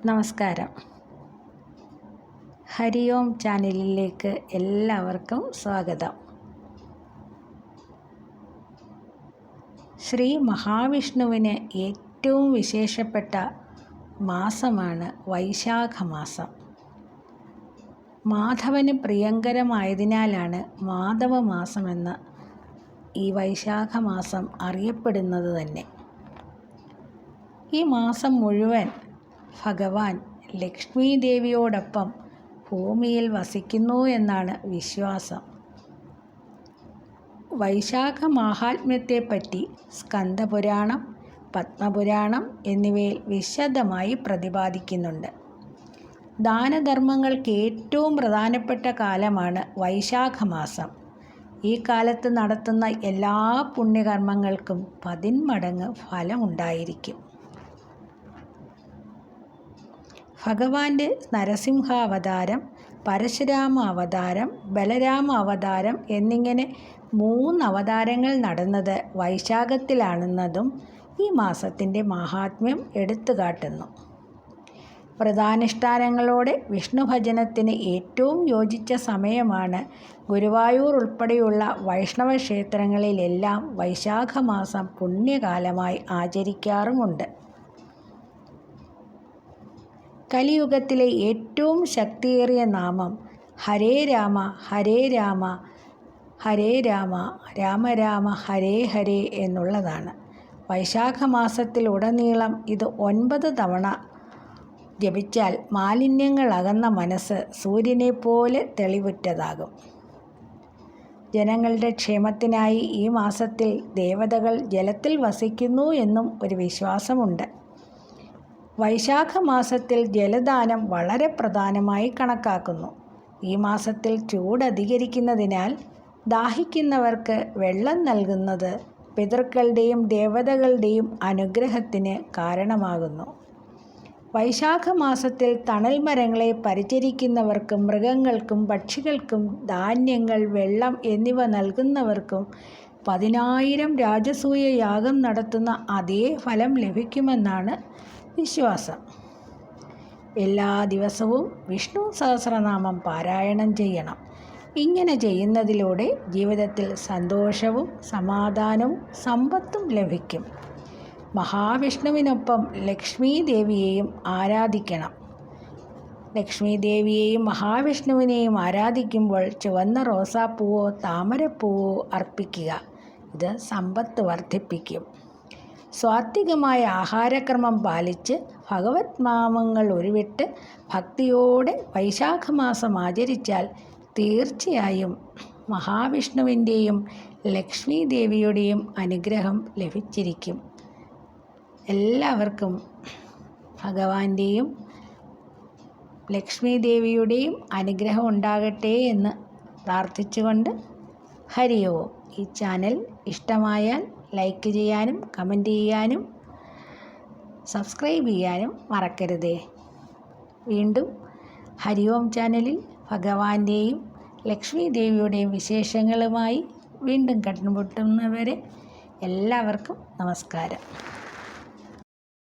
നമസ്കാരം. ഹരി ഓം ചാനലിലേക്ക് എല്ലാവർക്കും സ്വാഗതം. ശ്രീ മഹാവിഷ്ണുവിന് ഏറ്റവും വിശേഷപ്പെട്ട മാസമാണ് വൈശാഖ മാസം. മാധവന് പ്രിയങ്കരമായതിനാലാണ് മാധവ മാസമെന്ന് ഈ വൈശാഖ മാസം അറിയപ്പെടുന്നത് തന്നെ. ഈ മാസം മുഴുവൻ ഭഗവാൻ ലക്ഷ്മി ദേവിയോടൊപ്പം ഭൂമിയിൽ വസിക്കുന്നു എന്നാണ് വിശ്വാസം. വൈശാഖ മാഹാത്മ്യത്തെപ്പറ്റി സ്കന്ദപുരാണം, പത്മപുരാണം എന്നിവയിൽ വിശദമായി പ്രതിപാദിക്കുന്നുണ്ട്. ദാനധർമ്മങ്ങൾക്ക് ഏറ്റവും പ്രധാനപ്പെട്ട കാലമാണ് വൈശാഖ മാസം. ഈ കാലത്ത് നടത്തുന്ന എല്ലാ പുണ്യകർമ്മങ്ങൾക്കും 10 മടങ്ങ് ഫലമുണ്ടായിരിക്കും. ഭഗവാന്റെ നരസിംഹ അവതാരം, പരശുരാമ അവതാരം, ബലരാമ അവതാരം എന്നിങ്ങനെ 3 അവതാരങ്ങൾ നടന്നത് വൈശാഖത്തിലാണെന്നതും ഈ മാസത്തിൻ്റെ മാഹാത്മ്യം എടുത്തുകാട്ടുന്നു. വ്രതാനുഷ്ഠാനങ്ങളോടെ വിഷ്ണുഭജനത്തിന് ഏറ്റവും യോജിച്ച സമയമാണ്. ഗുരുവായൂർ ഉൾപ്പെടെയുള്ള വൈഷ്ണവ ക്ഷേത്രങ്ങളിലെല്ലാം വൈശാഖ മാസം പുണ്യകാലമായി ആചരിക്കാറുമുണ്ട്. കലിയുഗത്തിലെ ഏറ്റവും ശക്തിയേറിയ നാമം ഹരേ രാമ ഹരേ രാമ ഹരേ രാമ രാമ രാമ ഹരേ ഹരേ എന്നുള്ളതാണ്. വൈശാഖ മാസത്തിലുടനീളം ഇത് 9 തവണ ജപിച്ചാൽ മാലിന്യങ്ങൾ അകന്ന മനസ്സ് സൂര്യനെ പോലെ തെളിവുറ്റതാകും. ജനങ്ങളുടെ ക്ഷേമത്തിനായി ഈ മാസത്തിൽ ദേവതകൾ ജലത്തിൽ വസിക്കുന്നു എന്നും ഒരു വിശ്വാസമുണ്ട്. വൈശാഖ മാസത്തിൽ ജലദാനം വളരെ പ്രധാനമായി കണക്കാക്കുന്നു. ഈ മാസത്തിൽ ചൂട് അധികരിക്കുന്നതിനാൽ ദാഹിക്കുന്നവർക്ക് വെള്ളം നൽകുന്നത് പിതൃക്കളുടെയും ദേവതകളുടെയും അനുഗ്രഹത്തിന് കാരണമാകുന്നു. വൈശാഖ മാസത്തിൽ തണൽ മരങ്ങളെ പരിചരിക്കുന്നവർക്കും മൃഗങ്ങൾക്കും പക്ഷികൾക്കും ധാന്യങ്ങൾ, വെള്ളം എന്നിവ നൽകുന്നവർക്കും 10,000 രാജസൂയ യാഗം നടത്തുന്ന അതേ ഫലം ലഭിക്കുമെന്നാണ് വിശ്വാസം. എല്ലാ ദിവസവും വിഷ്ണു സഹസ്രനാമം പാരായണം ചെയ്യണം. ഇങ്ങനെ ചെയ്യുന്നതിലൂടെ ജീവിതത്തിൽ സന്തോഷവും സമാധാനവും സമ്പത്തും ലഭിക്കും. മഹാവിഷ്ണുവിനൊപ്പം ലക്ഷ്മി ദേവിയെയും ആരാധിക്കണം. ലക്ഷ്മി ദേവിയെയും മഹാവിഷ്ണുവിനെയും ആരാധിക്കുമ്പോൾ ചുവന്ന റോസാപ്പൂവോ താമരപ്പൂവോ അർപ്പിക്കുക. ഇത് സമ്പത്ത് വർദ്ധിപ്പിക്കും. സാത്വികമായ ആഹാരക്രമം പാലിച്ച് ഭഗവത് നാമങ്ങൾ ഉരുവിട്ട് ഭക്തിയോടെ വൈശാഖ മാസം ആചരിച്ചാൽ തീർച്ചയായും മഹാവിഷ്ണുവിൻ്റെയും ലക്ഷ്മി ദേവിയുടെയും അനുഗ്രഹം ലഭിച്ചിരിക്കും. എല്ലാവർക്കും ഭഗവാന്റെയും ലക്ഷ്മി ദേവിയുടെയും അനുഗ്രഹം ഉണ്ടാകട്ടെ എന്ന് പ്രാർത്ഥിച്ചുകൊണ്ട് ഹരി ഓം. ഈ ചാനൽ ഇഷ്ടമായാൽ ലൈക്ക് ചെയ്യാനും കമൻറ്റ് ചെയ്യാനും സബ്സ്ക്രൈബ് ചെയ്യാനും മറക്കരുതേ. വീണ്ടും ഹരി ഓം ചാനലിൽ ഭഗവാന്റെയും ലക്ഷ്മി ദേവിയുടെയും വിശേഷങ്ങളുമായി വീണ്ടും കണ്ടുമുട്ടുന്നവരെ എല്ലാവർക്കും നമസ്കാരം.